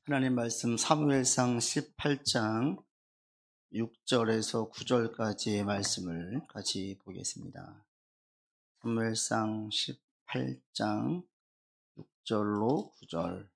하나님 말씀 사무엘상 18장 6절에서 9절까지의 말씀을 같이 보겠습니다. 사무엘상 18장 6절로 9절.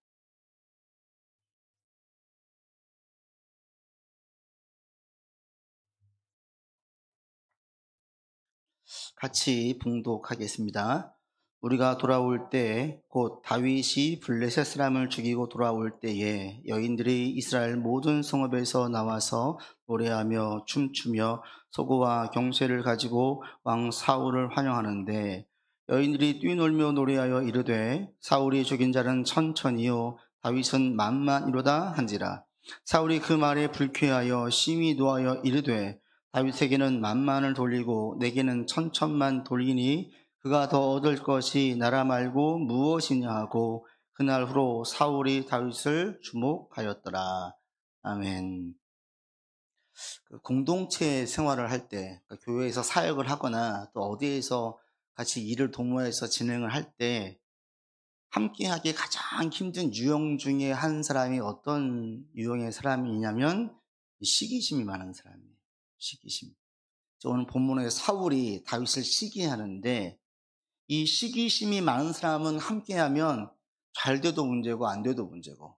같이 봉독하겠습니다. 우리가 돌아올 때 곧 다윗이 블레셋 사람을 죽이고 돌아올 때에 여인들이 이스라엘 모든 성읍에서 나와서 노래하며 춤추며 소고와 경쇠를 가지고 왕 사울을 환영하는데, 여인들이 뛰놀며 노래하여 이르되 사울이 죽인 자는 천천히요 다윗은 만만이로다 한지라. 사울이 그 말에 불쾌하여 심히 노하여 이르되 다윗에게는 만만을 돌리고 내게는 천천만 돌리니 그가 더 얻을 것이 나라 말고 무엇이냐 하고 그날 후로 사울이 다윗을 주목하였더라. 아멘. 공동체 생활을 할 때, 교회에서 사역을 하거나 또 어디에서 같이 일을 동호해서 진행을 할 때 함께하기 가장 힘든 유형 중에 한 사람이 어떤 유형의 사람이냐면 시기심이 많은 사람이에요. 시기심. 오늘 본문에 사울이 다윗을 시기하는데, 이 시기심이 많은 사람은 함께하면 잘 돼도 문제고 안 돼도 문제고,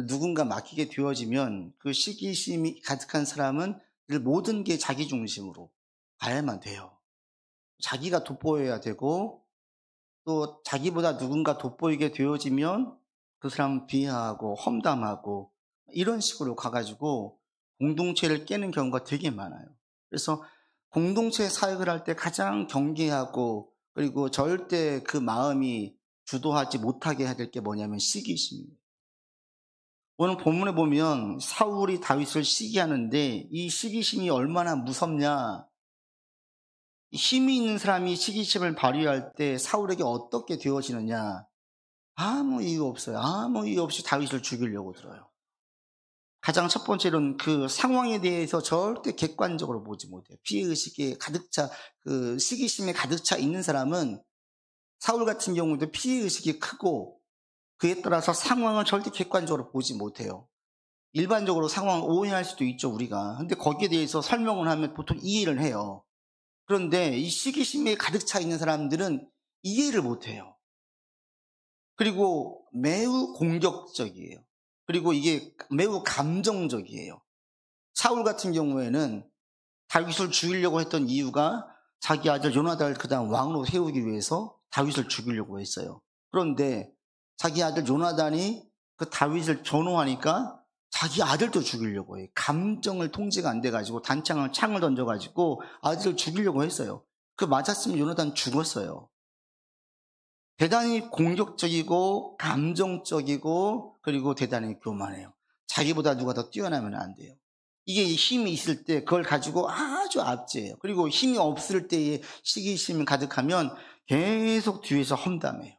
누군가 맡기게 되어지면 그 시기심이 가득한 사람은 늘 모든 게 자기 중심으로 가야만 돼요. 자기가 돋보여야 되고, 또 자기보다 누군가 돋보이게 되어지면 그 사람은 비하하고 험담하고 이런 식으로 가가지고 공동체를 깨는 경우가 되게 많아요. 그래서 공동체 사역을 할 때 가장 경계하고, 그리고 절대 그 마음이 주도하지 못하게 해야 될 게 뭐냐면 시기심이에요. 오늘 본문에 보면 사울이 다윗을 시기하는데, 이 시기심이 얼마나 무섭냐. 힘이 있는 사람이 시기심을 발휘할 때 사울에게 어떻게 되어지느냐. 아무 이유 없어요. 아무 이유 없이 다윗을 죽이려고 들어요. 가장 첫 번째로는 그 상황에 대해서 절대 객관적으로 보지 못해요. 피해의식에 가득 차, 그 시기심에 가득 차 있는 사람은, 사울 같은 경우도 피해의식이 크고 그에 따라서 상황을 절대 객관적으로 보지 못해요. 일반적으로 상황을 오해할 수도 있죠, 우리가. 근데 거기에 대해서 설명을 하면 보통 이해를 해요. 그런데 이 시기심에 가득 차 있는 사람들은 이해를 못해요. 그리고 매우 공격적이에요. 그리고 이게 매우 감정적이에요. 사울 같은 경우에는 다윗을 죽이려고 했던 이유가 자기 아들 요나단을 그 다음 왕으로 세우기 위해서 다윗을 죽이려고 했어요. 그런데 자기 아들 요나단이 그 다윗을 변호하니까 자기 아들도 죽이려고 해요. 감정을 통제가 안 돼가지고 창을 던져가지고 아들을 죽이려고 했어요. 그 맞았으면 요나단 죽었어요. 대단히 공격적이고 감정적이고, 그리고 대단히 교만해요. 자기보다 누가 더 뛰어나면 안 돼요. 이게 힘이 있을 때 그걸 가지고 아주 압제해요. 그리고 힘이 없을 때에 시기심이 가득하면 계속 뒤에서 험담해요.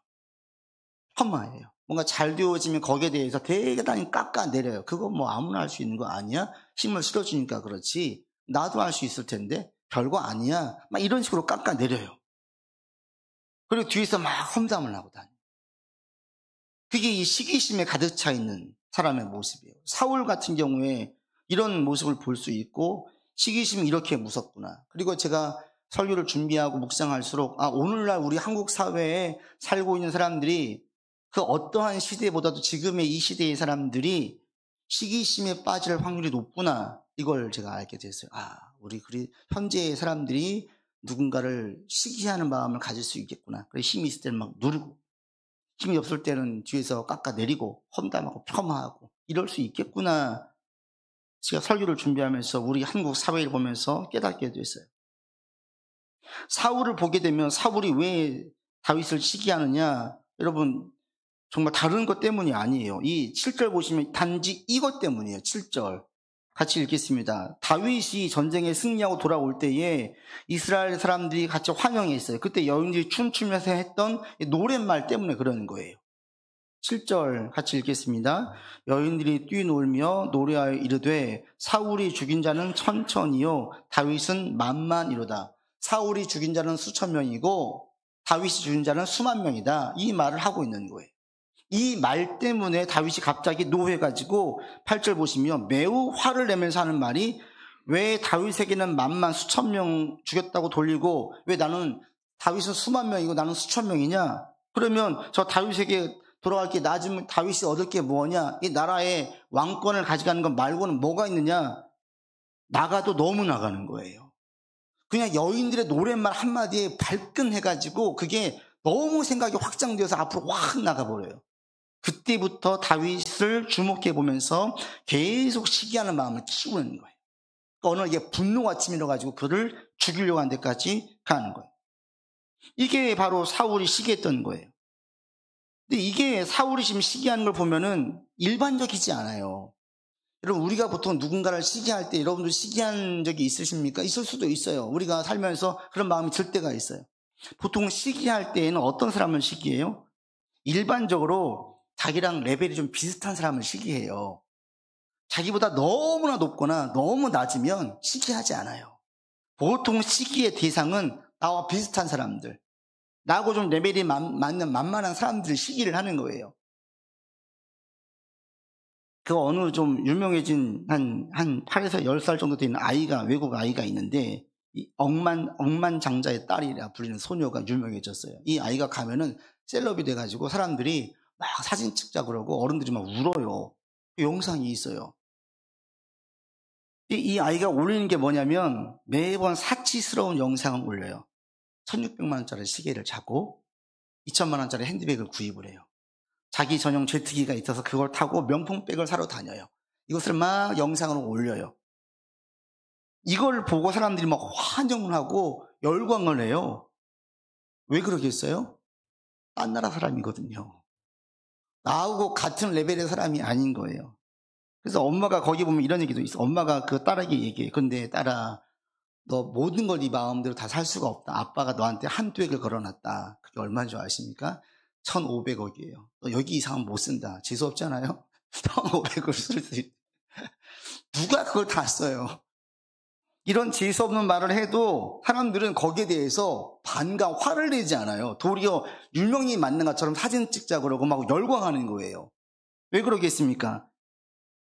험해요. 뭔가 잘 되어지면 거기에 대해서 대단히 깎아내려요. 그거 뭐 아무나 할 수 있는 거 아니야? 힘을 실어주니까 그렇지. 나도 할 수 있을 텐데 별거 아니야. 막 이런 식으로 깎아내려요. 그리고 뒤에서 막 험담을 하고 다녀요. 그게 이 시기심에 가득 차 있는 사람의 모습이에요. 사울 같은 경우에 이런 모습을 볼 수 있고, 시기심이 이렇게 무섭구나. 그리고 제가 설교를 준비하고 묵상할수록, 오늘날 우리 한국 사회에 살고 있는 사람들이 그 어떠한 시대보다도 지금의 이 시대의 사람들이 시기심에 빠질 확률이 높구나. 이걸 제가 알게 됐어요. 우리 현재의 사람들이 누군가를 시기하는 마음을 가질 수 있겠구나. 그래서 힘이 있을 때는 막 누르고, 힘이 없을 때는 뒤에서 깎아내리고 험담하고 폄하하고 이럴 수 있겠구나. 제가 설교를 준비하면서 우리 한국 사회를 보면서 깨닫게 됐어요. 사울을 보게 되면 사울이 왜 다윗을 시기하느냐, 여러분 정말 다른 것 때문이 아니에요. 이 7절 보시면 단지 이것 때문이에요. 7절 같이 읽겠습니다. 다윗이 전쟁에 승리하고 돌아올 때에 이스라엘 사람들이 같이 환영했어요. 그때 여인들이 춤추면서 했던 노랫말 때문에 그러는 거예요. 7절 같이 읽겠습니다. 여인들이 뛰놀며 노래하여 이르되 사울이 죽인 자는 천천히요 다윗은 만만이로다. 사울이 죽인 자는 수천 명이고 다윗이 죽인 자는 수만 명이다. 이 말을 하고 있는 거예요. 이 말 때문에 다윗이 갑자기 노해가지고 8절 보시면 매우 화를 내면서 하는 말이 왜 다윗에게는 만만 수천 명 죽였다고 돌리고 왜 다윗은 수만 명이고 나는 수천 명이냐? 그러면 저 다윗에게 돌아갈 게 낮으면 다윗이 얻을 게 뭐냐? 이 나라의 왕권을 가져가는 것 말고는 뭐가 있느냐? 나가도 너무 나가는 거예요. 그냥 여인들의 노랫말 한마디에 발끈해가지고 그게 너무 생각이 확장되어서 앞으로 확 나가버려요. 그때부터 다윗을 주목해 보면서 계속 시기하는 마음을 키우는 거예요. 그러니까 어느 날 이게 분노가 치밀어가지고 그를 죽이려고 하는 데까지 가는 거예요. 이게 바로 사울이 시기했던 거예요. 근데 이게 사울이 지금 시기하는 걸 보면은 일반적이지 않아요. 여러분, 우리가 보통 누군가를 시기할 때 여러분들 시기한 적이 있으십니까? 있을 수도 있어요. 우리가 살면서 그런 마음이 들 때가 있어요. 보통 시기할 때에는 어떤 사람을 시기해요? 일반적으로 자기랑 레벨이 좀 비슷한 사람을 시기해요. 자기보다 너무나 높거나 너무 낮으면 시기하지 않아요. 보통 시기의 대상은 나와 비슷한 사람들, 나하고 좀 레벨이 맞는 만만한 사람들을 시기를 하는 거예요. 그 어느 좀 유명해진 한 8에서 10살 정도 되는 아이가, 외국 아이가 있는데, 이 억만장자의 딸이라 불리는 소녀가 유명해졌어요. 이 아이가 가면은 셀럽이 돼가지고 사람들이 막 사진 찍자 그러고 어른들이 막 울어요. 영상이 있어요. 이 아이가 올리는 게 뭐냐면 매번 사치스러운 영상을 올려요. 1600만 원짜리 시계를 차고 2000만 원짜리 핸드백을 구입을 해요. 자기 전용 제트기가 있어서 그걸 타고 명품백을 사러 다녀요. 이것을 막 영상으로 올려요. 이걸 보고 사람들이 막 환영을 하고 열광을 해요. 왜 그러겠어요? 딴 나라 사람이거든요. 나하고 같은 레벨의 사람이 아닌 거예요. 그래서 엄마가 거기 보면 이런 얘기도 있어. 엄마가 그 딸에게 얘기해. 근데 딸아, 너 모든 걸 네 마음대로 다 살 수가 없다. 아빠가 너한테 한두 액을 걸어놨다. 그게 얼마인 줄 아십니까? 1,500억이에요. 너 여기 이상은 못 쓴다. 재수 없잖아요? 1,500억을 쓸 수 있다. 누가 그걸 다 써요? 이런 재수 없는 말을 해도 사람들은 거기에 대해서 반감, 화를 내지 않아요. 도리어 유명인이 맞는 것처럼 사진 찍자 그러고 막 열광하는 거예요. 왜 그러겠습니까?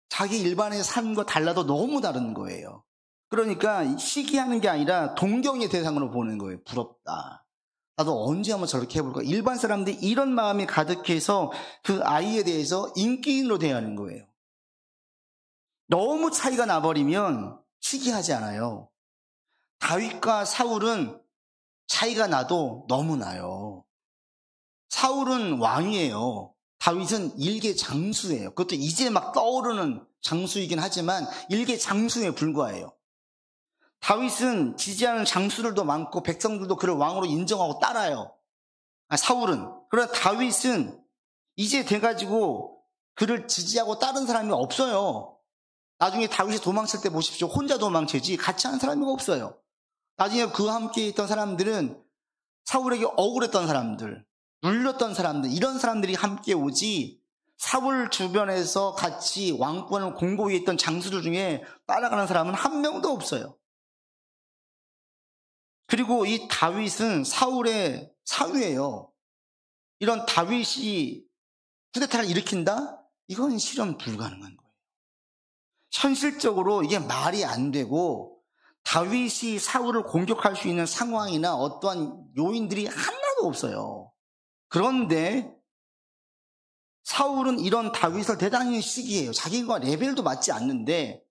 자기 일반의 삶과 달라도 너무 다른 거예요. 그러니까 시기하는 게 아니라 동경의 대상으로 보는 거예요. 부럽다. 나도 언제 한번 저렇게 해볼까? 일반 사람들이 이런 마음이 가득해서 그 아이에 대해서 인기인으로 대하는 거예요. 너무 차이가 나버리면 시기하지 않아요. 다윗과 사울은 차이가 나도 너무 나요. 사울은 왕이에요. 다윗은 일개 장수예요. 그것도 이제 막 떠오르는 장수이긴 하지만 일개 장수에 불과해요. 다윗은 지지하는 장수들도 많고 백성들도 그를 왕으로 인정하고 따라요. 사울은. 그러나 다윗은 이제 돼가지고 그를 지지하고 따른 사람이 없어요. 나중에 다윗이 도망칠 때 보십시오. 혼자 도망치지 같이 하는 사람이 없어요. 나중에 그와 함께 있던 사람들은 사울에게 억울했던 사람들, 눌렸던 사람들, 이런 사람들이 함께 오지 사울 주변에서 같이 왕권을 공고히 했던 장수들 중에 따라가는 사람은 한 명도 없어요. 그리고 이 다윗은 사울의 사위예요. 이런 다윗이 쿠데타를 일으킨다? 이건 실현 불가능한 거예요. 현실적으로 이게 말이 안 되고 다윗이 사울을 공격할 수 있는 상황이나 어떠한 요인들이 하나도 없어요. 그런데 사울은 이런 다윗을 대단히 시기해요. 자기가 레벨도 맞지 않는데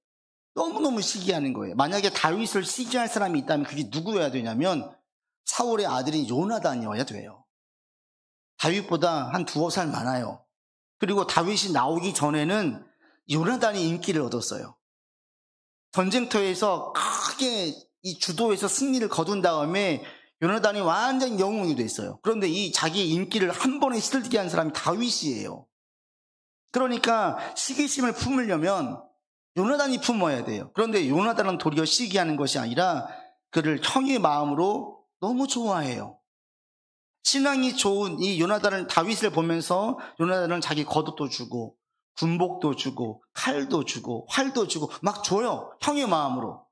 너무너무 시기하는 거예요. 만약에 다윗을 시기할 사람이 있다면 그게 누구여야 되냐면 사울의 아들인 요나단이어야 돼요. 다윗보다 한 2살 많아요. 그리고 다윗이 나오기 전에는 요나단이 인기를 얻었어요. 전쟁터에서 크게 이 주도에서 승리를 거둔 다음에 요나단이 완전 영웅이 됐어요. 그런데 이 자기 인기를 한 번에 시들게 한 사람이 다윗이에요. 그러니까 시기심을 품으려면 요나단이 품어야 돼요. 그런데 요나단은 도리어 시기하는 것이 아니라 그를 형의 마음으로 너무 좋아해요. 신앙이 좋은 이 요나단을, 다윗을 보면서 요나단은 자기 겉옷도 주고 군복도 주고 칼도 주고 활도 주고 막 줘요. 형의 마음으로.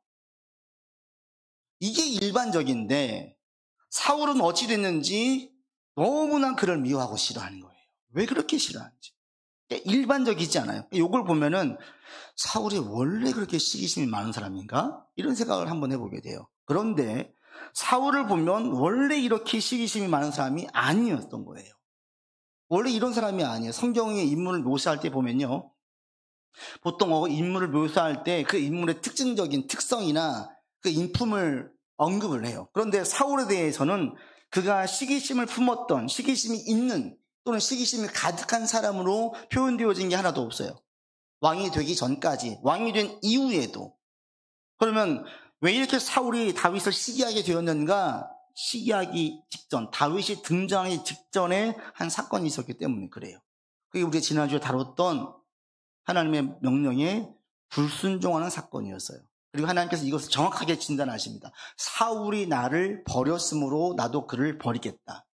이게 일반적인데 사울은 어찌 됐는지 너무나 그를 미워하고 싫어하는 거예요. 왜 그렇게 싫어하는지. 일반적이지 않아요. 이걸 보면은 사울이 원래 그렇게 시기심이 많은 사람인가? 이런 생각을 한번 해보게 돼요. 그런데 사울을 보면 원래 이렇게 시기심이 많은 사람이 아니었던 거예요. 원래 이런 사람이 아니에요. 성경의 인물을 묘사할 때 보면요, 보통 인물을 묘사할 때 그 인물의 특징적인 특성이나 그 인품을 언급을 해요. 그런데 사울에 대해서는 그가 시기심을 품었던, 시기심이 있는 또는 시기심이 가득한 사람으로 표현되어진 게 하나도 없어요. 왕이 되기 전까지, 왕이 된 이후에도. 그러면 왜 이렇게 사울이 다윗을 시기하게 되었는가? 시기하기 직전, 다윗이 등장하기 직전에 한 사건이 있었기 때문에 그래요. 그게 우리가 지난주에 다뤘던 하나님의 명령에 불순종하는 사건이었어요. 그리고 하나님께서 이것을 정확하게 진단하십니다. 사울이 나를 버렸으므로 나도 그를 버리겠다.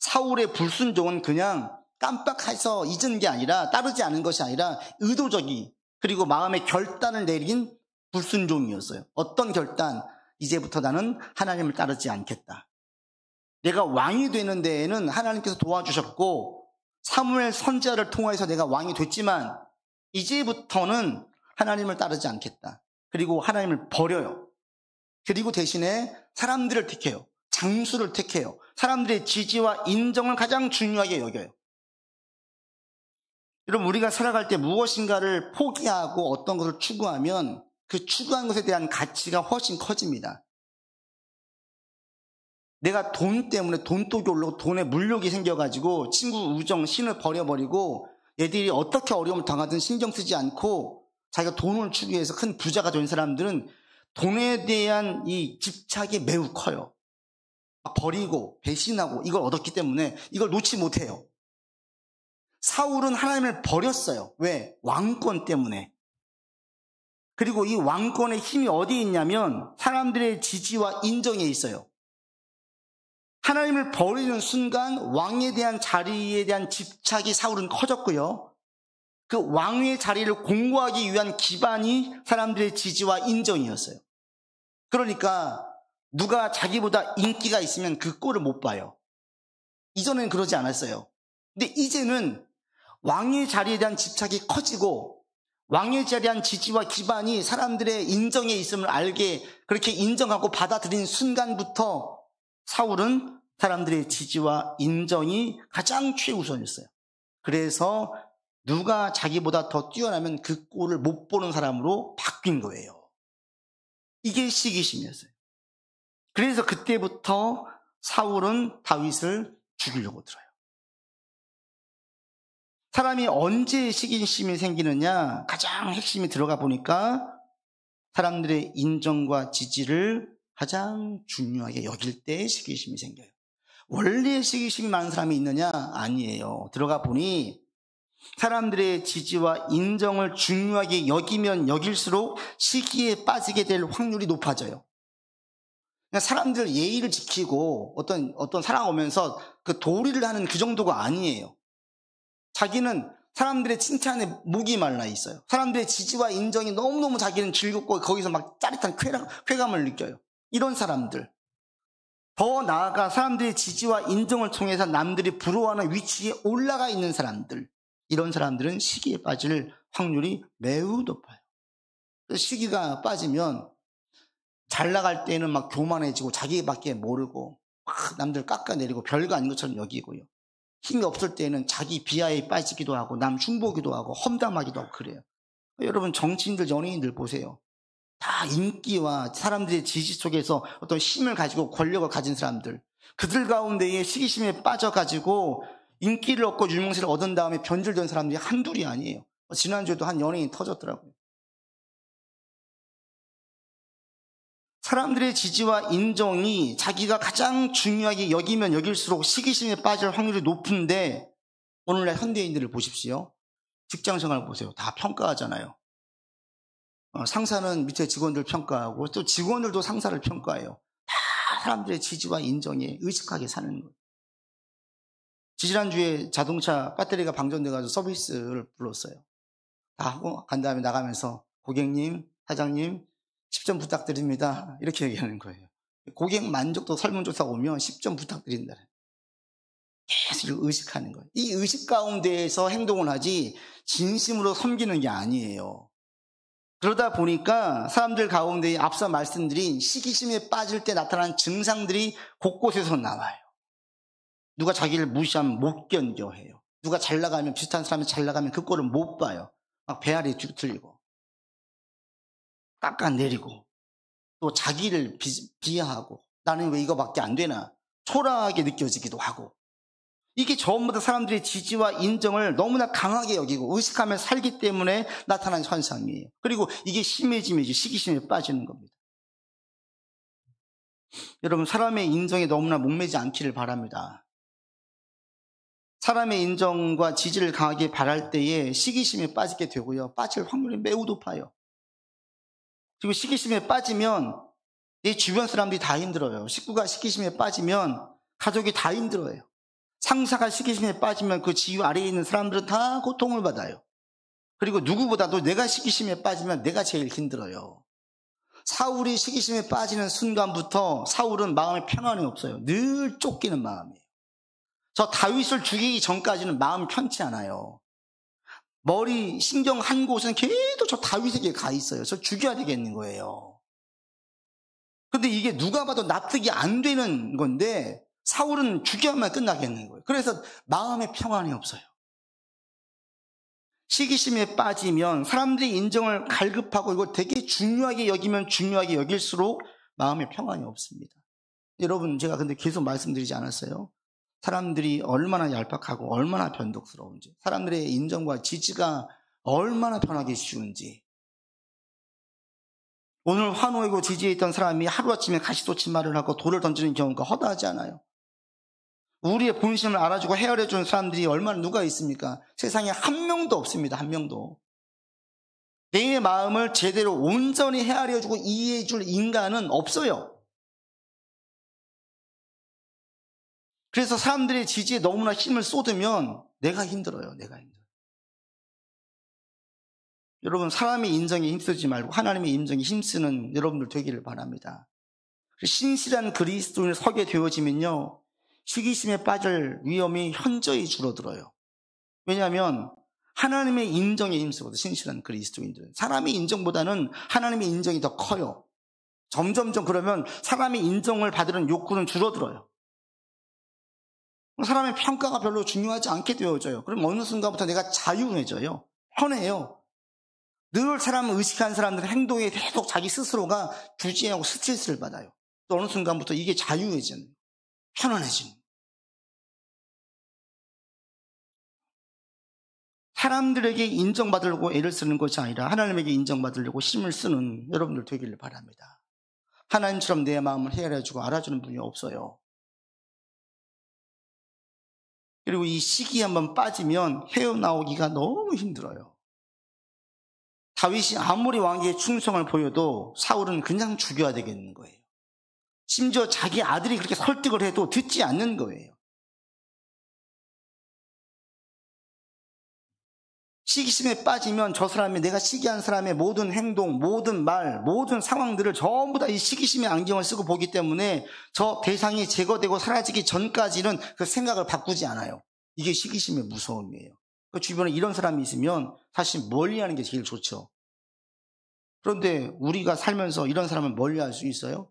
사울의 불순종은 그냥 깜빡해서 잊은 게 아니라, 따르지 않은 것이 아니라 의도적이, 그리고 마음의 결단을 내린 불순종이었어요. 어떤 결단? 이제부터 나는 하나님을 따르지 않겠다. 내가 왕이 되는 데에는 하나님께서 도와주셨고 사무엘 선지자를 통해서 내가 왕이 됐지만 이제부터는 하나님을 따르지 않겠다. 그리고 하나님을 버려요. 그리고 대신에 사람들을 택해요. 장수를 택해요. 사람들의 지지와 인정을 가장 중요하게 여겨요. 여러분, 우리가 살아갈 때 무엇인가를 포기하고 어떤 것을 추구하면 그 추구한 것에 대한 가치가 훨씬 커집니다. 내가 돈 때문에 돈독이 올라오고 돈에 물욕이 생겨가지고 친구 우정, 신을 버려버리고 애들이 어떻게 어려움을 당하든 신경 쓰지 않고 자기가 돈을 추구해서 큰 부자가 된 사람들은 돈에 대한 이 집착이 매우 커요. 버리고 배신하고 이걸 얻었기 때문에 이걸 놓지 못해요. 사울은 하나님을 버렸어요. 왜? 왕권 때문에. 그리고 이 왕권의 힘이 어디에 있냐면 사람들의 지지와 인정에 있어요. 하나님을 버리는 순간 왕에 대한 자리에 대한 집착이 사울은 커졌고요. 그 왕의 자리를 공고하기 위한 기반이 사람들의 지지와 인정이었어요. 그러니까 누가 자기보다 인기가 있으면 그 꼴을 못 봐요. 이전에는 그러지 않았어요. 근데 이제는 왕의 자리에 대한 집착이 커지고 왕의 자리에 대한 지지와 기반이 사람들의 인정에 있음을 알게, 그렇게 인정하고 받아들인 순간부터 사울은 사람들의 지지와 인정이 가장 최우선이었어요. 그래서 누가 자기보다 더 뛰어나면 그 꼴을 못 보는 사람으로 바뀐 거예요. 이게 시기심이었어요. 그래서 그때부터 사울은 다윗을 죽이려고 들어요. 사람이 언제 시기심이 생기느냐? 가장 핵심이 들어가 보니까 사람들의 인정과 지지를 가장 중요하게 여길 때 시기심이 생겨요. 원래 시기심이 많은 사람이 있느냐? 아니에요. 들어가 보니 사람들의 지지와 인정을 중요하게 여기면 여길수록 시기에 빠지게 될 확률이 높아져요. 그러니까 사람들 예의를 지키고 어떤 살아오면서 그 도리를 하는 그 정도가 아니에요. 자기는 사람들의 칭찬에 목이 말라 있어요. 사람들의 지지와 인정이 너무너무 자기는 즐겁고 거기서 막 짜릿한 쾌감을 느껴요. 이런 사람들. 더 나아가 사람들의 지지와 인정을 통해서 남들이 부러워하는 위치에 올라가 있는 사람들. 이런 사람들은 시기에 빠질 확률이 매우 높아요. 시기가 빠지면 잘 나갈 때는 막 교만해지고 자기밖에 모르고 막 남들 깎아내리고 별거 아닌 것처럼 여기고요. 힘이 없을 때는 자기 비하에 빠지기도 하고 남 흉보기도 하고 험담하기도 하고 그래요. 여러분, 정치인들, 연예인들 보세요. 다 인기와 사람들의 지지 속에서 어떤 힘을 가지고 권력을 가진 사람들, 그들 가운데에 시기심에 빠져가지고 인기를 얻고 유명세를 얻은 다음에 변질된 사람들이 한둘이 아니에요. 지난주에도 한 연예인 터졌더라고요. 사람들의 지지와 인정이 자기가 가장 중요하게 여기면 여길수록 시기심에 빠질 확률이 높은데, 오늘날 현대인들을 보십시오. 직장생활 보세요. 다 평가하잖아요. 상사는 밑에 직원들 평가하고 또 직원들도 상사를 평가해요. 다 사람들의 지지와 인정에 의식하게 사는 거예요. 지난주에 자동차 배터리가 방전돼가지고 서비스를 불렀어요. 다 하고 간 다음에 나가면서 고객님, 사장님 10점 부탁드립니다. 이렇게 얘기하는 거예요. 고객 만족도 설문조사 오면 10점 부탁드린다. 계속 의식하는 거예요. 이 의식 가운데에서 행동을 하지 진심으로 섬기는 게 아니에요. 그러다 보니까 사람들 가운데 앞서 말씀드린 시기심에 빠질 때 나타나는 증상들이 곳곳에서 나와요. 누가 자기를 무시하면 못 견뎌해요. 누가 잘 나가면, 비슷한 사람이 잘 나가면 그 꼴을 못 봐요. 막 배알이 들리고 깎아내리고 또 자기를 비하하고 나는 왜 이거밖에 안 되나 초라하게 느껴지기도 하고, 이게 전부 다 사람들의 지지와 인정을 너무나 강하게 여기고 의식하며 살기 때문에 나타난 현상이에요. 그리고 이게 심해지면 이제 시기심에 빠지는 겁니다. 여러분, 사람의 인정에 너무나 목매지 않기를 바랍니다. 사람의 인정과 지지를 강하게 바랄 때에 시기심에 빠지게 되고요. 빠질 확률이 매우 높아요. 그리고 시기심에 빠지면 내 주변 사람들이 다 힘들어요. 식구가 시기심에 빠지면 가족이 다 힘들어요. 상사가 시기심에 빠지면 그 지휘 아래에 있는 사람들은 다 고통을 받아요. 그리고 누구보다도 내가 시기심에 빠지면 내가 제일 힘들어요. 사울이 시기심에 빠지는 순간부터 사울은 마음에 평안이 없어요. 늘 쫓기는 마음이에요. 저 다윗을 죽이기 전까지는 마음 편치 않아요. 머리 신경 한 곳은 계속 저 다윗에게 가 있어요. 저 죽여야 되겠는 거예요. 근데 이게 누가 봐도 납득이 안 되는 건데 사울은 죽여야만 끝나겠는 거예요. 그래서 마음에 평안이 없어요. 시기심에 빠지면 사람들이 인정을 갈급하고 이걸 되게 중요하게 여기면 중요하게 여길수록 마음에 평안이 없습니다. 여러분, 제가 근데 계속 말씀드리지 않았어요? 사람들이 얼마나 얄팍하고 얼마나 변덕스러운지, 사람들의 인정과 지지가 얼마나 편하기 쉬운지. 오늘 환호이고 지지에 있던 사람이 하루아침에 가시돋친 말을 하고 돌을 던지는 경우가 허다하지 않아요. 우리의 본심을 알아주고 헤아려주는 사람들이 얼마나 누가 있습니까? 세상에 한 명도 없습니다. 한 명도. 내 마음을 제대로 온전히 헤아려주고 이해해줄 인간은 없어요. 그래서 사람들의 지지에 너무나 힘을 쏟으면 내가 힘들어요. 내가 힘들어요. 여러분, 사람의 인정에 힘쓰지 말고 하나님의 인정에 힘쓰는 여러분들 되기를 바랍니다. 신실한 그리스도인을 서게 되어지면요, 시기심에 빠질 위험이 현저히 줄어들어요. 왜냐하면 하나님의 인정에 힘쓰거든. 신실한 그리스도인들은 사람의 인정보다는 하나님의 인정이 더 커요. 점점점 그러면 사람의 인정을 받으려는 욕구는 줄어들어요. 사람의 평가가 별로 중요하지 않게 되어져요. 그럼 어느 순간부터 내가 자유해져요. 편해요. 늘 사람을 의식하는 사람들은 행동에 계속 자기 스스로가 규제하고 스트레스를 받아요. 또 어느 순간부터 이게 자유해지는, 편안해지는. 사람들에게 인정받으려고 애를 쓰는 것이 아니라 하나님에게 인정받으려고 힘을 쓰는 여러분들 되기를 바랍니다. 하나님처럼 내 마음을 헤아려주고 알아주는 분이 없어요. 그리고 이 시기에 한번 빠지면 헤어나오기가 너무 힘들어요. 다윗이 아무리 왕에게 충성을 보여도 사울은 그냥 죽여야 되겠는 거예요. 심지어 자기 아들이 그렇게 설득을 해도 듣지 않는 거예요. 시기심에 빠지면 저 사람이, 내가 시기한 사람의 모든 행동, 모든 말, 모든 상황들을 전부 다 이 시기심의 안경을 쓰고 보기 때문에 저 대상이 제거되고 사라지기 전까지는 그 생각을 바꾸지 않아요. 이게 시기심의 무서움이에요. 그 주변에 이런 사람이 있으면 사실 멀리하는 게 제일 좋죠. 그런데 우리가 살면서 이런 사람을 멀리할 수 있어요?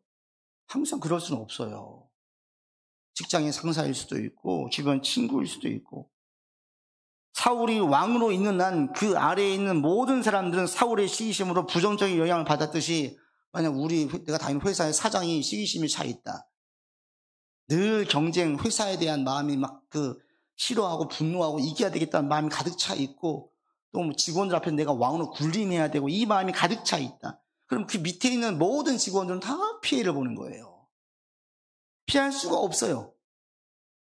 항상 그럴 수는 없어요. 직장의 상사일 수도 있고 주변 친구일 수도 있고. 사울이 왕으로 있는 한 그 아래에 있는 모든 사람들은 사울의 시기심으로 부정적인 영향을 받았듯이, 만약 내가 다니는 회사의 사장이 시기심이 차 있다. 늘 경쟁, 회사에 대한 마음이 막 싫어하고 분노하고 이겨야 되겠다는 마음이 가득 차 있고, 또 뭐 직원들 앞에서 내가 왕으로 군림해야 되고 이 마음이 가득 차 있다. 그럼 그 밑에 있는 모든 직원들은 다 피해를 보는 거예요. 피할 수가 없어요.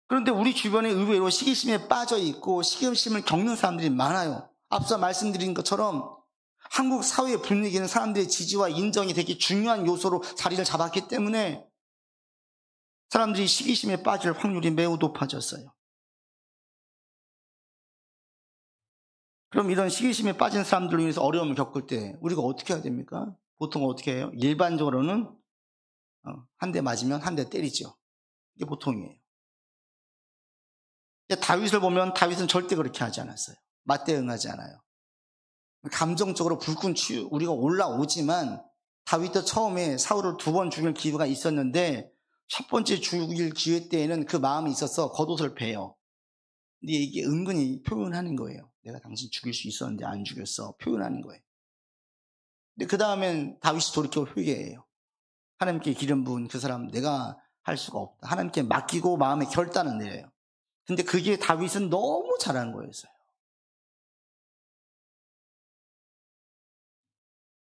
그런데 우리 주변에 의외로 시기심에 빠져 있고 시기심을 겪는 사람들이 많아요. 앞서 말씀드린 것처럼 한국 사회의 분위기는 사람들의 지지와 인정이 되게 중요한 요소로 자리를 잡았기 때문에 사람들이 시기심에 빠질 확률이 매우 높아졌어요. 그럼 이런 시기심에 빠진 사람들로 인해서 어려움을 겪을 때 우리가 어떻게 해야 됩니까? 보통 어떻게 해요? 일반적으로는 한 대 맞으면 한 대 때리죠. 이게 보통이에요. 다윗을 보면 다윗은 절대 그렇게 하지 않았어요. 맞대응하지 않아요. 감정적으로 불끈 우리가 올라오지만 다윗도 처음에 사울을 2번 죽일 기회가 있었는데 첫 번째 죽일 기회 때에는 그 마음이 있어서 겉옷을 베요. 근데 이게 은근히 표현하는 거예요. 내가 당신 죽일 수 있었는데 안 죽였어. 표현하는 거예요. 근데 그 다음엔 다윗이 돌이켜 회개해요. 하나님께 기름 부은 그 사람 내가 할 수가 없다. 하나님께 맡기고 마음의 결단을 내려요. 근데 그게 다윗은 너무 잘한 거였어요.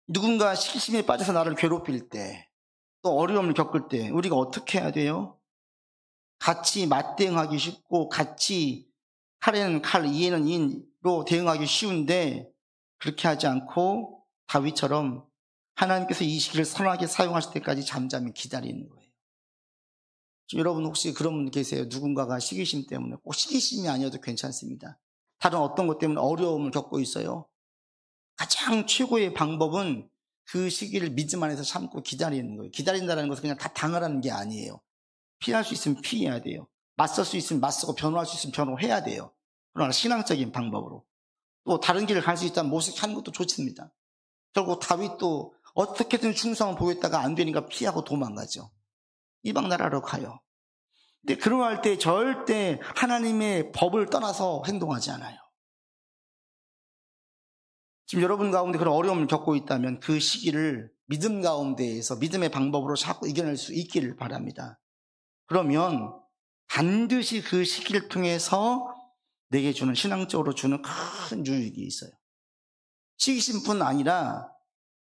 누군가 시기심에 빠져서 나를 괴롭힐 때, 또 어려움을 겪을 때 우리가 어떻게 해야 돼요? 같이 맞대응하기 쉽고 같이 칼에는 칼, 이에는 이로 대응하기 쉬운데 그렇게 하지 않고 다윗처럼 하나님께서 이 시기를 선하게 사용하실 때까지 잠잠히 기다리는 거예요. 지금 여러분 혹시 그런 분 계세요? 누군가가 시기심 때문에, 꼭 시기심이 아니어도 괜찮습니다. 다른 어떤 것 때문에 어려움을 겪고 있어요. 가장 최고의 방법은 그 시기를 믿음 안에서 참고 기다리는 거예요. 기다린다는 것은 그냥 다 당하라는 게 아니에요. 피할 수 있으면 피해야 돼요. 맞설 수 있으면 맞서고 변호할 수 있으면 변호해야 돼요. 그러나 신앙적인 방법으로. 또 다른 길을 갈 수 있다면 모색하는 것도 좋습니다. 결국 다윗도 어떻게든 충성을 보였다가 안 되니까 피하고 도망가죠. 이방 나라로 가요. 근데 그러할 때 절대 하나님의 법을 떠나서 행동하지 않아요. 지금 여러분 가운데 그런 어려움을 겪고 있다면 그 시기를 믿음 가운데에서 믿음의 방법으로 자꾸 이겨낼 수 있기를 바랍니다. 그러면 반드시 그 시기를 통해서 내게 주는, 신앙적으로 주는 큰 유익이 있어요. 시기심뿐 아니라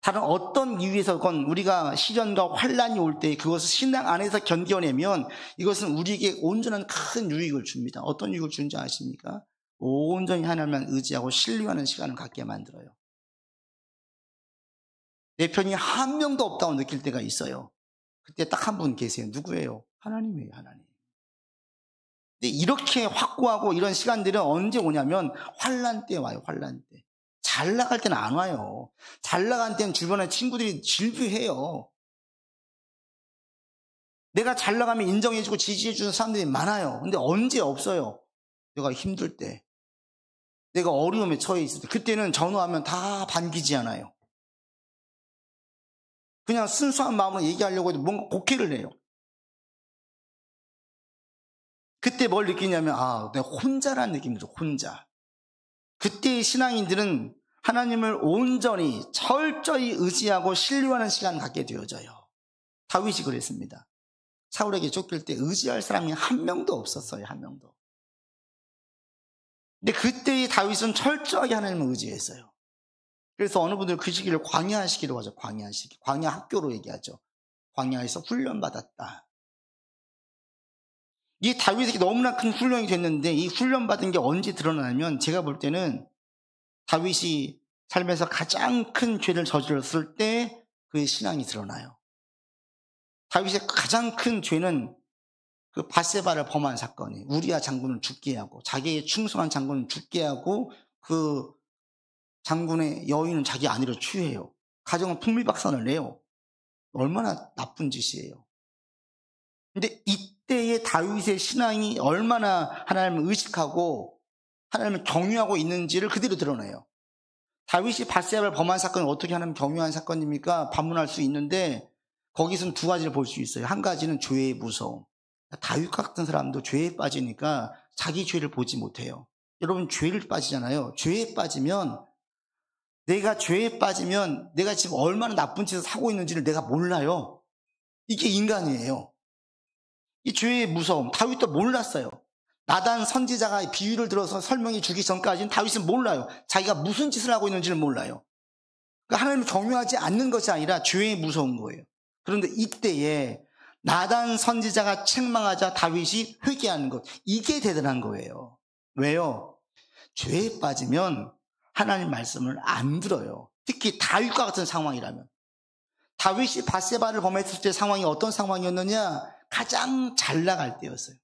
다른 어떤 이유에서건 우리가 시련과 환란이 올 때 그것을 신앙 안에서 견뎌내면 이것은 우리에게 온전한 큰 유익을 줍니다. 어떤 유익을 주는지 아십니까? 온전히 하나님만 의지하고 신뢰하는 시간을 갖게 만들어요. 내 편이 한 명도 없다고 느낄 때가 있어요. 그때 딱 한 분 계세요. 누구예요? 하나님이에요. 하나님. 근데 이렇게 확고하고 이런 시간들은 언제 오냐면 환란 때 와요. 환란 때. 잘 나갈 때는 안 와요. 잘 나간 때는 주변에 친구들이 질투해요. 내가 잘 나가면 인정해주고 지지해주는 사람들이 많아요. 근데 언제 없어요? 내가 힘들 때, 내가 어려움에 처해 있을 때, 그때는 전화하면 다 반기지 않아요. 그냥 순수한 마음으로 얘기하려고 해도 뭔가 곡해를 해요. 그때 뭘 느끼냐면 내가 혼자라는 느낌이죠. 혼자. 그때의 신앙인들은 하나님을 온전히 철저히 의지하고 신뢰하는 시간을 갖게 되어져요. 다윗이 그랬습니다. 사울에게 쫓길 때 의지할 사람이 한 명도 없었어요. 한 명도. 근데 그때의 다윗은 철저하게 하나님을 의지했어요. 그래서 어느 분들 그 시기를 광야 시기로 하죠. 광야 시기. 광야 학교로 얘기하죠. 광야에서 훈련받았다. 이 다윗에게 너무나 큰 훈련이 됐는데 이 훈련받은 게 언제 드러나냐면 제가 볼 때는 다윗이 삶에서 가장 큰 죄를 저질렀을 때 그의 신앙이 드러나요. 다윗의 가장 큰 죄는 그 밧세바를 범한 사건이, 우리아 장군을 죽게 하고 자기의 충성한 장군을 죽게 하고 그 장군의 여인은 자기 아내로 취해요. 가정은 풍비박산을 내요. 얼마나 나쁜 짓이에요. 근데 이때의 다윗의 신앙이 얼마나 하나님을 의식하고 하나님을 경유하고 있는지를 그대로 드러내요. 다윗이 밧세바를 범한 사건을 어떻게 하나님 경유한 사건입니까? 반문할 수 있는데 거기서는 2가지를 볼 수 있어요. 한 가지는 죄의 무서움. 다윗 같은 사람도 죄에 빠지니까 자기 죄를 보지 못해요. 여러분 죄를 빠지잖아요. 죄에 빠지면 내가 지금 얼마나 나쁜 짓을 하고 있는지를 내가 몰라요. 이게 인간이에요. 이 죄의 무서움, 다윗도 몰랐어요. 나단 선지자가 비유를 들어서 설명해 주기 전까지는 다윗은 몰라요. 자기가 무슨 짓을 하고 있는지를 몰라요. 그러니까 하나님을 경유하지 않는 것이 아니라 죄의 무서운 거예요. 그런데 이때에 나단 선지자가 책망하자 다윗이 회개하는 것, 이게 대단한 거예요. 왜요? 죄에 빠지면 하나님 말씀을 안 들어요. 특히 다윗과 같은 상황이라면. 다윗이 밧세바를 범했을 때 상황이 어떤 상황이었느냐? 가장 잘 나갈 때였어요.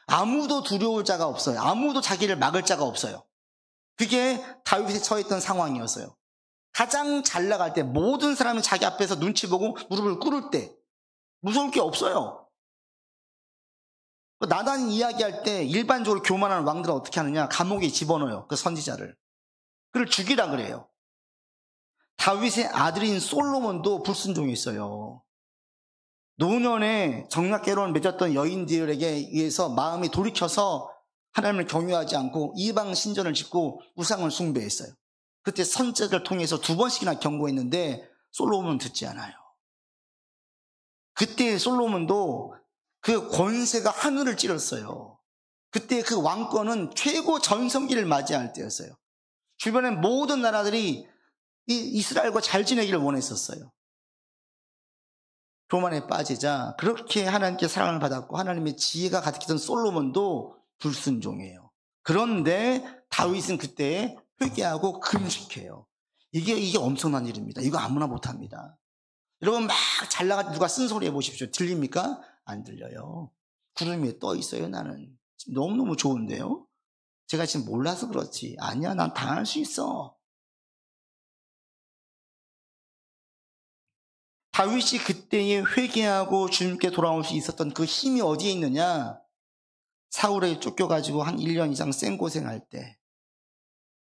아무도 두려울 자가 없어요. 아무도 자기를 막을 자가 없어요. 그게 다윗이 처했던 상황이었어요. 가장 잘 나갈 때, 모든 사람이 자기 앞에서 눈치 보고 무릎을 꿇을 때 무서울 게 없어요. 나단이 이야기할 때 일반적으로 교만한 왕들은 어떻게 하느냐? 감옥에 집어넣어요. 그 선지자를. 그를 죽이라 그래요. 다윗의 아들인 솔로몬도 불순종했어요. 노년에 정략결혼을 맺었던 여인들에게 의해서 마음이 돌이켜서 하나님을 경외하지 않고 이방 신전을 짓고 우상을 숭배했어요. 그때 선지자를 통해서 2번씩이나 경고했는데 솔로몬은 듣지 않아요. 그때 솔로몬도 그 권세가 하늘을 찌렀어요. 그때 그 왕권은 최고 전성기를 맞이할 때였어요. 주변의 모든 나라들이 이스라엘과 잘 지내기를 원했었어요. 교만에 빠지자 그렇게 하나님께 사랑을 받았고 하나님의 지혜가 가득했던 솔로몬도 불순종해요. 그런데 다윗은 그때 회개하고 금식해요. 이게 엄청난 일입니다. 이거 아무나 못합니다. 여러분 막 잘 나가 누가 쓴소리 해보십시오. 들립니까? 안 들려요. 구름 위에 떠 있어요. 나는 지금 너무너무 좋은데요. 제가 지금 몰라서 그렇지. 아니야, 난 당할 수 있어. 다윗이 그때에 회개하고 주님께 돌아올 수 있었던 그 힘이 어디에 있느냐? 사울에 쫓겨가지고 한 1년 이상 생고생할 때,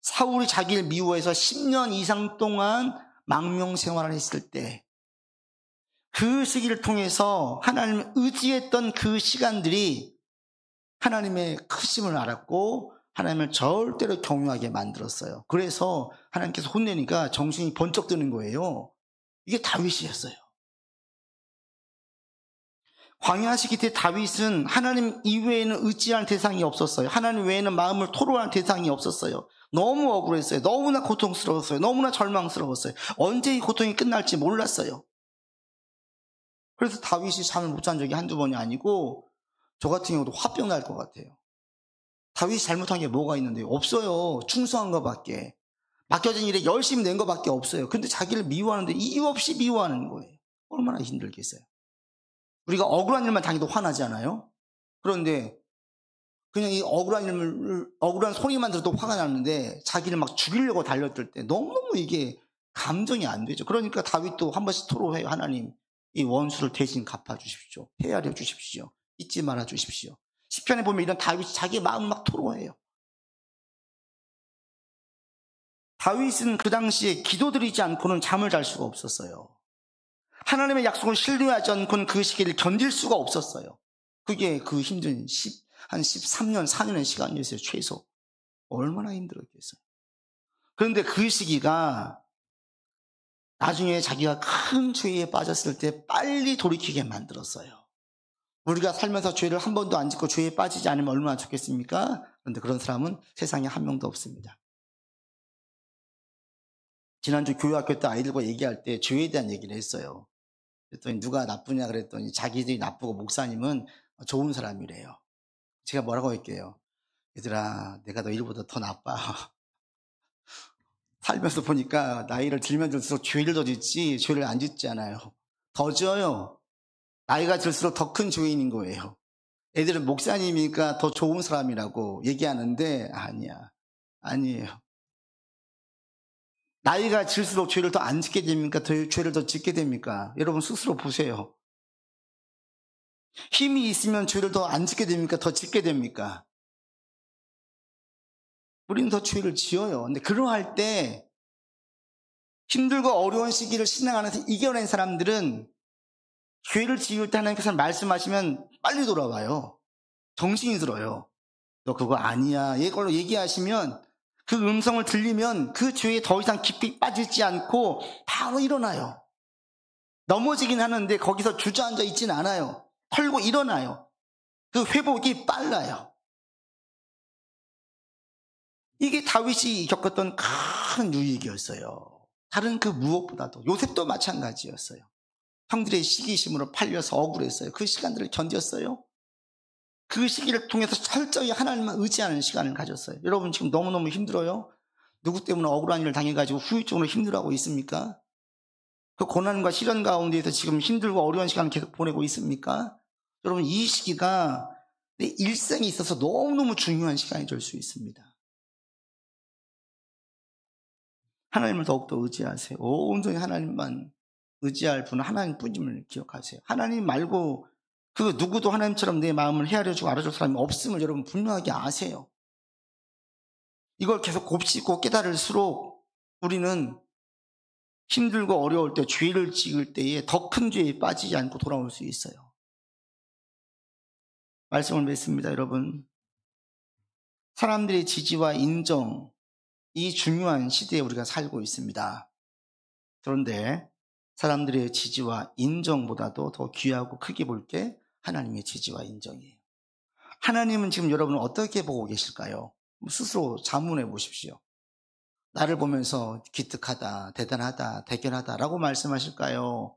사울이 자기를 미워해서 10년 이상 동안 망명생활을 했을 때, 그 시기를 통해서 하나님을 의지했던 그 시간들이 하나님의 크심을 알았고 하나님을 절대로 경외하게 만들었어요. 그래서 하나님께서 혼내니까 정신이 번쩍 드는 거예요. 이게 다윗이었어요. 광야 시기 때 다윗은 하나님 이외에는 의지할 대상이 없었어요. 하나님 외에는 마음을 토로할 대상이 없었어요. 너무 억울했어요. 너무나 고통스러웠어요. 너무나 절망스러웠어요. 언제 이 고통이 끝날지 몰랐어요. 그래서 다윗이 잠을 못 잔 적이 한두 번이 아니고 저 같은 경우도 화병 날 것 같아요. 다윗이 잘못한 게 뭐가 있는데요? 없어요. 충성한 것밖에. 맡겨진 일에 열심히 낸 것밖에 없어요. 근데 자기를 미워하는데 이유 없이 미워하는 거예요. 얼마나 힘들겠어요. 우리가 억울한 일만 당해도 화나지 않아요? 그런데 그냥 이 억울한 소리만 들어도 화가 나는데 자기를 막 죽이려고 달렸을 때 너무너무 이게 감정이 안 되죠. 그러니까 다윗도 한 번씩 토로해요. 하나님, 이 원수를 대신 갚아주십시오. 헤아려 주십시오. 잊지 말아 주십시오. 시편에 보면 이런 다윗이 자기 마음을 막 토로해요. 다윗은 그 당시에 기도드리지 않고는 잠을 잘 수가 없었어요. 하나님의 약속을 신뢰하지 않고는 그 시기를 견딜 수가 없었어요. 그게 그 힘든 한 13년, 4년의 시간이었어요. 최소. 얼마나 힘들었겠어요. 그런데 그 시기가 나중에 자기가 큰 죄에 빠졌을 때 빨리 돌이키게 만들었어요. 우리가 살면서 죄를 한 번도 안 짓고 죄에 빠지지 않으면 얼마나 좋겠습니까? 그런데 그런 사람은 세상에 한 명도 없습니다. 지난주 교회학교 때 아이들과 얘기할 때 죄에 대한 얘기를 했어요. 그랬더니 누가 나쁘냐 그랬더니 자기들이 나쁘고 목사님은 좋은 사람이래요. 제가 뭐라고 할게요? 얘들아, 내가 너희들보다 더 나빠. 살면서 보니까 나이를 들면 들수록 죄를 더 짓지 죄를 안 짓지 않아요. 더 지어요. 나이가 들수록 더 큰 죄인인 거예요. 애들은 목사님이니까 더 좋은 사람이라고 얘기하는데 아니에요. 나이가 들수록 죄를 더 안 짓게 됩니까? 죄를 더 짓게 됩니까? 여러분 스스로 보세요. 힘이 있으면 죄를 더 안 짓게 됩니까? 더 짓게 됩니까? 우리는 더 죄를 지어요. 근데 그러할 때 힘들고 어려운 시기를 신앙 안에서 이겨낸 사람들은 죄를 지을 때 하나님께서 말씀하시면 빨리 돌아와요. 정신이 들어요. 너 그거 아니야. 이걸로 얘기하시면 그 음성을 들리면 그 죄에 더 이상 깊이 빠지지 않고 바로 일어나요. 넘어지긴 하는데 거기서 주저앉아 있진 않아요. 털고 일어나요. 그 회복이 빨라요. 이게 다윗이 겪었던 큰 유익이었어요. 다른 그 무엇보다도 요셉도 마찬가지였어요. 형들의 시기심으로 팔려서 억울했어요. 그 시간들을 견뎠어요. 그 시기를 통해서 철저히 하나님만 의지하는 시간을 가졌어요. 여러분 지금 너무너무 힘들어요? 누구 때문에 억울한 일을 당해가지고 후유증으로 힘들어하고 있습니까? 그 고난과 시련 가운데에서 지금 힘들고 어려운 시간을 계속 보내고 있습니까? 여러분 이 시기가 내 일생에 있어서 너무너무 중요한 시간이 될 수 있습니다. 하나님을 더욱더 의지하세요. 온전히 하나님만 의지할 분은 하나님뿐임을 기억하세요. 하나님 말고 그 누구도 하나님처럼 내 마음을 헤아려주고 알아줄 사람이 없음을 여러분 분명하게 아세요. 이걸 계속 곱씹고 깨달을수록 우리는 힘들고 어려울 때, 죄를 지을 때에 더 큰 죄에 빠지지 않고 돌아올 수 있어요. 말씀을 맺습니다, 여러분. 사람들의 지지와 인정, 이 중요한 시대에 우리가 살고 있습니다. 그런데 사람들의 지지와 인정보다도 더 귀하고 크게 볼 게 하나님의 지지와 인정이에요. 하나님은 지금 여러분을 어떻게 보고 계실까요? 스스로 자문해 보십시오. 나를 보면서 기특하다, 대단하다, 대견하다 라고 말씀하실까요?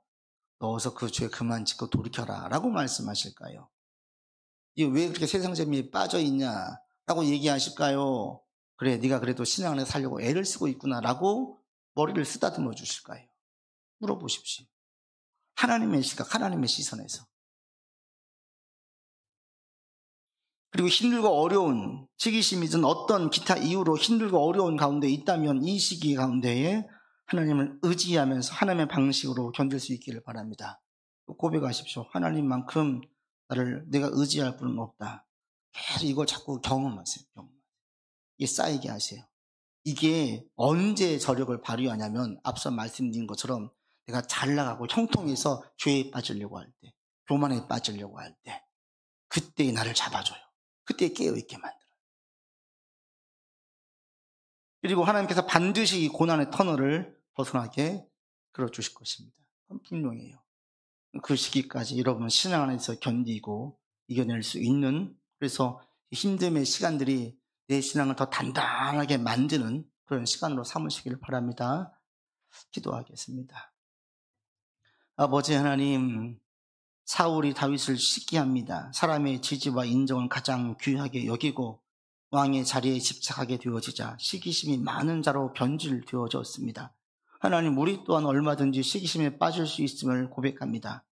너 어서 그 죄 그만 짓고 돌이켜라 라고 말씀하실까요? 이게 왜 그렇게 세상 재미에 빠져 있냐 라고 얘기하실까요? 그래, 네가 그래도 신앙 안에 살려고 애를 쓰고 있구나 라고 머리를 쓰다듬어 주실까요? 물어보십시오. 하나님의 시각, 하나님의 시선에서. 그리고 힘들고 어려운, 시기심이든 어떤 기타 이유로 힘들고 어려운 가운데 있다면 이 시기 가운데에 하나님을 의지하면서 하나님의 방식으로 견딜 수 있기를 바랍니다. 고백하십시오. 하나님만큼 내가 의지할 분은 없다. 계속 이걸 자꾸 경험하세요. 이게 쌓이게 하세요. 이게 언제 저력을 발휘하냐면 앞서 말씀드린 것처럼 내가 잘 나가고 형통해서 죄에 빠지려고 할 때, 교만에 빠지려고 할 때, 그때 나를 잡아줘요. 그때 깨어있게 만들어요. 그리고 하나님께서 반드시 이 고난의 터널을 벗어나게 끌어주실 것입니다. 분명해요. 그 시기까지 여러분 신앙 안에서 견디고 이겨낼 수 있는, 그래서 힘듦의 시간들이 내 신앙을 더 단단하게 만드는 그런 시간으로 삼으시기를 바랍니다. 기도하겠습니다. 아버지 하나님, 사울이 다윗을 시기합니다. 사람의 지지와 인정을 가장 귀하게 여기고 왕의 자리에 집착하게 되어지자 시기심이 많은 자로 변질되어졌습니다. 하나님, 우리 또한 얼마든지 시기심에 빠질 수 있음을 고백합니다.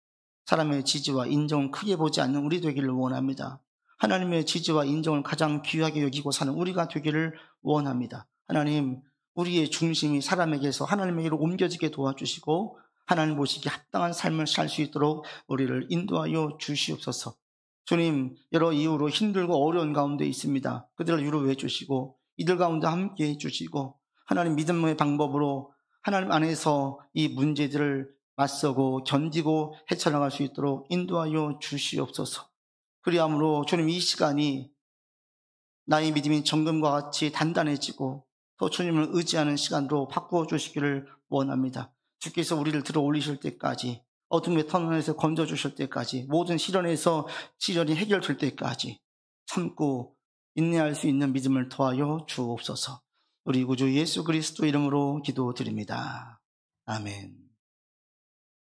사람의 지지와 인정을 크게 보지 않는 우리 되기를 원합니다. 하나님의 지지와 인정을 가장 귀하게 여기고 사는 우리가 되기를 원합니다. 하나님, 우리의 중심이 사람에게서 하나님에게로 옮겨지게 도와주시고 하나님 보시기에 합당한 삶을 살 수 있도록 우리를 인도하여 주시옵소서. 주님, 여러 이유로 힘들고 어려운 가운데 있습니다. 그들을 위로해 주시고 이들 가운데 함께 해주시고 하나님 믿음의 방법으로 하나님 안에서 이 문제들을 맞서고 견디고 헤쳐나갈 수 있도록 인도하여 주시옵소서. 그리함으로 주님, 이 시간이 나의 믿음이 정금과 같이 단단해지고 또 주님을 의지하는 시간으로 바꾸어 주시기를 원합니다. 주께서 우리를 들어 올리실 때까지, 어둠의 터널에서 건져주실 때까지, 모든 시련에서 시련이 해결될 때까지 참고 인내할 수 있는 믿음을 더하여 주옵소서. 우리 구주 예수 그리스도 이름으로 기도드립니다. 아멘.